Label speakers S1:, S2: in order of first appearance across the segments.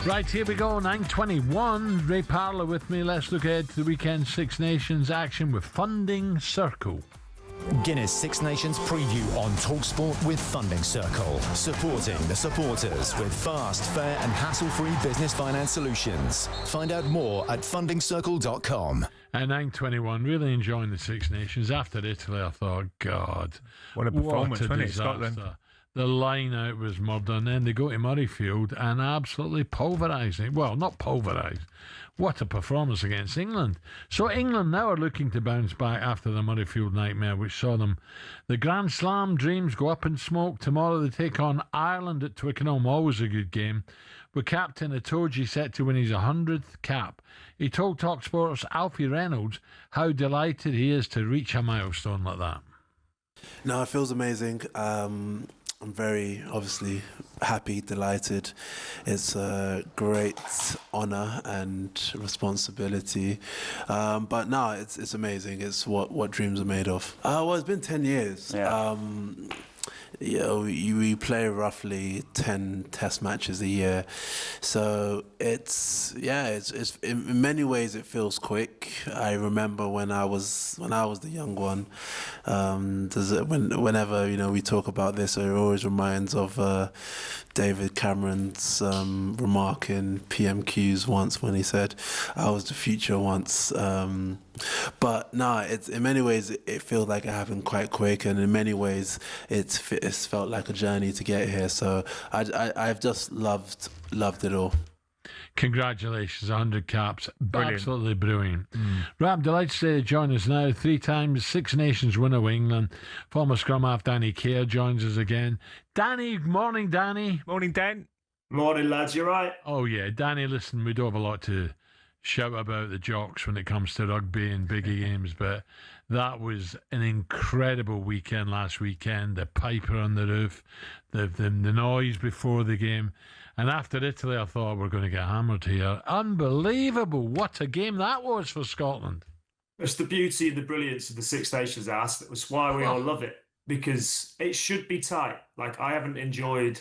S1: Right, here we go, 9:21. Ray Parlour with me. Let's look ahead to the weekend Six Nations action with Funding Circle.
S2: Guinness Six Nations preview on talkSPORT with Funding Circle. Supporting the supporters with fast, fair and hassle-free business finance solutions. Find out more at fundingcircle.com.
S1: At 9:21, really enjoying the Six Nations. After Italy, I thought, God,
S3: what a performance, wasn't it,
S1: disaster.
S3: Scotland?
S1: The line out was murder, and then they go to Murrayfield and absolutely pulverise it. Well, not pulverise. What a performance against England. So England now are looking to bounce back after the Murrayfield nightmare, which saw them. The Grand Slam dreams go up in smoke. Tomorrow they take on Ireland at Twickenham. Always a good game. With Captain Itoje set to win his 100th cap. He told talkSPORT's Alfie Reynolds how delighted he is to reach a milestone like that.
S4: No, it feels amazing. I'm very, obviously, happy, delighted. It's a great honour and responsibility. But no, it's amazing. It's what dreams are made of. Well, it's been 10 years.
S5: Yeah.
S4: We play roughly 10 test matches a year, so it's in many ways it feels quick. I remember when I was the young one. Whenever we talk about this, it always reminds of David Cameron's remark in PMQs once when he said, "I was the future once." But no, it's in many ways it feels like it happened quite quick, and in many ways it's felt like a journey to get here. So I've just loved it all.
S1: Congratulations, 100 caps.
S3: Brilliant.
S1: Absolutely brilliant. Right, I'm delighted to say to join us now. 3 times Six Nations winner with England. Former scrum half Danny Kerr joins us again. Danny, morning, Danny.
S3: Morning, Dan.
S5: Morning, lads. You right?
S1: Oh, yeah. Danny, listen, we don't have a lot to shout about the Jocks when it comes to rugby and biggie games, but that was an incredible weekend last weekend. The Piper on the roof, the noise before the game. And after Italy, I thought we're going to get hammered here. Unbelievable. What a game that was for Scotland.
S5: It's the beauty and the brilliance of the Six Nations ask. That's why we all love it, because it should be tight. Like, I haven't enjoyed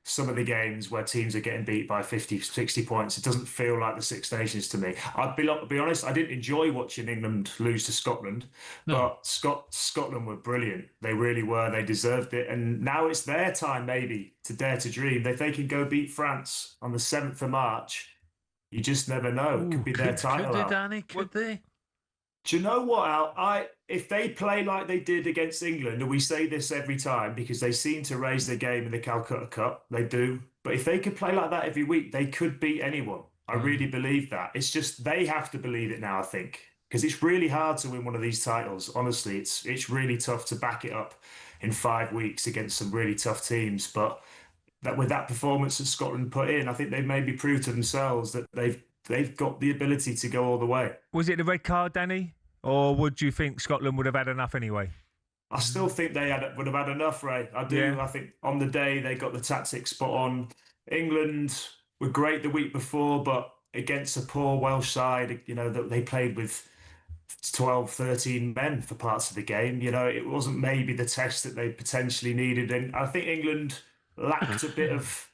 S5: some of the games where teams are getting beat by 50, 60 points. It doesn't feel like the Six Nations to me. I'll be honest, I didn't enjoy watching England lose to Scotland, but Scotland were brilliant. They really were. They deserved it. And now it's their time, maybe, to dare to dream. If they can go beat France on the 7th of March, you just never know. It could be their title.
S1: Could they, Danny? Could they?
S5: Do you know what, Al? If they play like they did against England, and we say this every time because they seem to raise their game in the Calcutta Cup, they do. But if they could play like that every week, they could beat anyone. I really believe that. It's just they have to believe it now, I think, because it's really hard to win one of these titles. Honestly, it's really tough to back it up in 5 weeks against some really tough teams. But with that performance that Scotland put in, I think they've maybe proved to themselves that they've got the ability to go all the way.
S3: Was it the red card, Danny? Or would you think Scotland would have had enough anyway?
S5: I still think they would have had enough, Ray. I do. Yeah. I think on the day they got the tactics spot on. England were great the week before, but against a poor Welsh side, that they played with 12, 13 men for parts of the game. It wasn't maybe the test that they potentially needed. And I think England lacked a bit of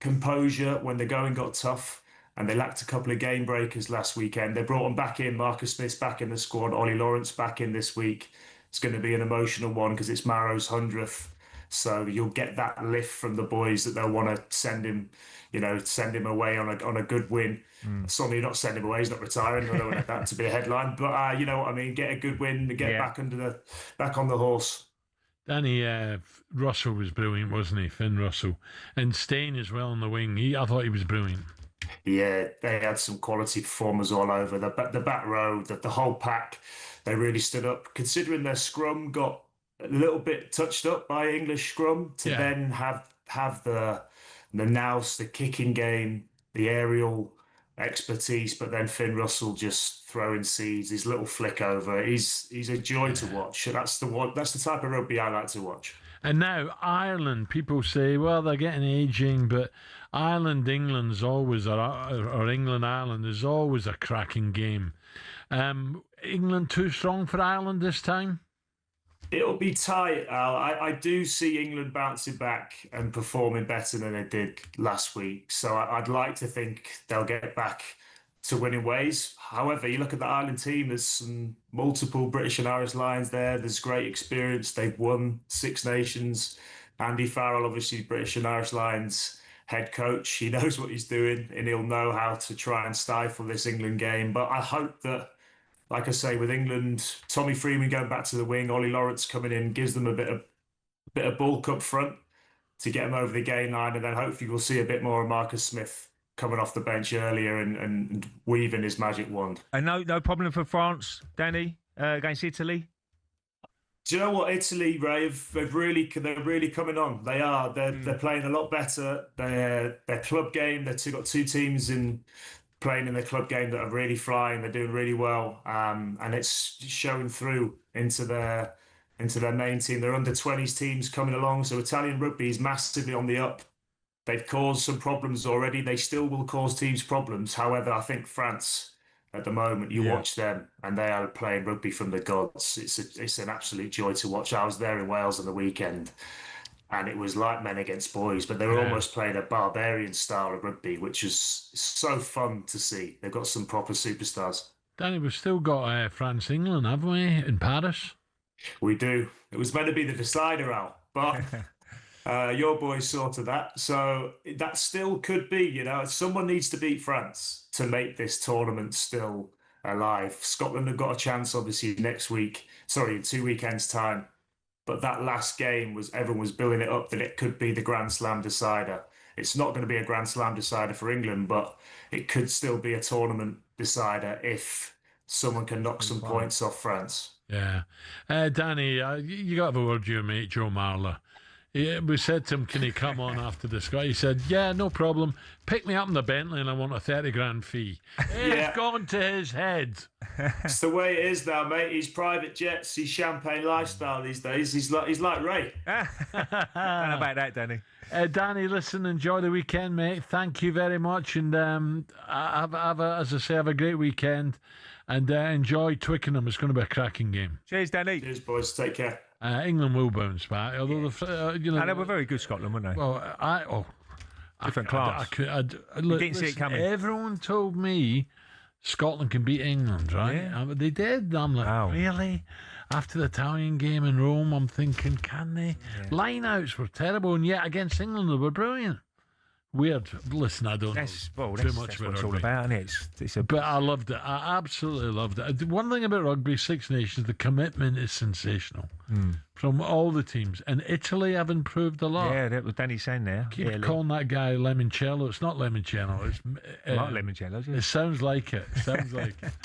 S5: composure when the going got tough. And they lacked a couple of game breakers last weekend. They brought them back in. Marcus Smith's back in the squad. Ollie Lawrence back in this week. It's going to be an emotional one because it's Maro's 100th. So you'll get that lift from the boys that they'll want to send him away on a good win. Certainly not send him away. He's not retiring. I don't want that to be a headline. But you know what I mean. Get a good win to get back on the horse.
S1: Danny, Russell was brilliant, wasn't he? Finn Russell. And Steyn as well on the wing. I thought he was brilliant.
S5: Yeah, they had some quality performers all over. The back row, the whole pack, they really stood up. Considering their scrum got a little bit touched up by English scrum, to then have the nous, the kicking game, the aerial expertise, but then Finn Russell just throwing seeds, his little flick over. He's a joy to watch. That's the type of rugby I like to watch.
S1: And now Ireland, people say, well, they're getting aging, but England, Ireland is always a cracking game. England too strong for Ireland this time?
S5: It'll be tight, Al. I do see England bouncing back and performing better than they did last week. So I'd like to think they'll get back to winning ways. However, you look at the Ireland team, there's some multiple British and Irish lions there. There's great experience. They've won Six Nations. Andy Farrell, obviously British and Irish Lions head coach. He knows what he's doing and he'll know how to try and stifle this England game. But I hope that, like I say, with England, Tommy Freeman going back to the wing, Ollie Lawrence coming in, gives them a bit of bulk up front to get them over the game line, and then hopefully we'll see a bit more of Marcus Smith coming off the bench earlier and weaving his magic wand.
S3: And no problem for France, Danny, against Italy.
S5: Do you know what, Italy, Ray? They're really coming on. They are. They're playing a lot better. Their club game. They've got two teams playing in their club game that are really flying. They're doing really well, and it's showing through into their main team. Their under-20s teams coming along. So Italian rugby is massively on the up. They've caused some problems already. They still will cause teams problems. However, I think France, at the moment, you watch them and they are playing rugby from the gods. It's an absolute joy to watch. I was there in Wales on the weekend, and it was like men against boys, but they were almost playing a barbarian style of rugby, which is so fun to see. They've got some proper superstars.
S1: Danny, we've still got France-England, haven't we, in Paris?
S5: We do. It was meant to be the decider, Al, but your boys sorted that. So that still could be, someone needs to beat France to make this tournament still alive. Scotland have got a chance, obviously, in 2 weekends' time. But that last game everyone was building it up that it could be the Grand Slam decider. It's not going to be a Grand Slam decider for England, but it could still be a tournament decider if someone can knock some points off France.
S1: Yeah. Danny, you got to have a word with your mate, Joe Marler. We said to him, can he come on after this guy? He said, yeah, no problem. Pick me up in the Bentley and I want a 30 grand fee. It's gone to his head.
S5: It's the way it is now, mate. He's private jets, he's champagne lifestyle these days. He's like Ray.
S3: Don't know about that, Danny.
S1: Danny, listen, enjoy the weekend, mate. Thank you very much. And have a great weekend. And enjoy Twickenham. It's going to be a cracking game.
S3: Cheers, Danny.
S5: Cheers, boys. Take care.
S1: England will bounce back. Although
S3: they were very good, Scotland, weren't they?
S1: Well,
S3: different class.
S1: Look,
S3: didn't see it coming.
S1: Everyone told me Scotland can beat England, right?
S3: Yeah.
S1: They did. I'm like, really? After the Italian game in Rome, I'm thinking, can they? Yeah. Line-outs were terrible, and yet against England, they were brilliant. Weird. Listen, I don't know too much about rugby.
S3: That's all about, isn't it?
S1: But I loved it. I absolutely loved it. One thing about rugby, Six Nations, the commitment is sensational from all the teams. And Italy have improved a lot.
S3: Yeah, that was Danny saying there.
S1: Keep calling that guy Limoncello. It's not Limoncello. It's
S3: not Limoncello.
S1: It sounds like it.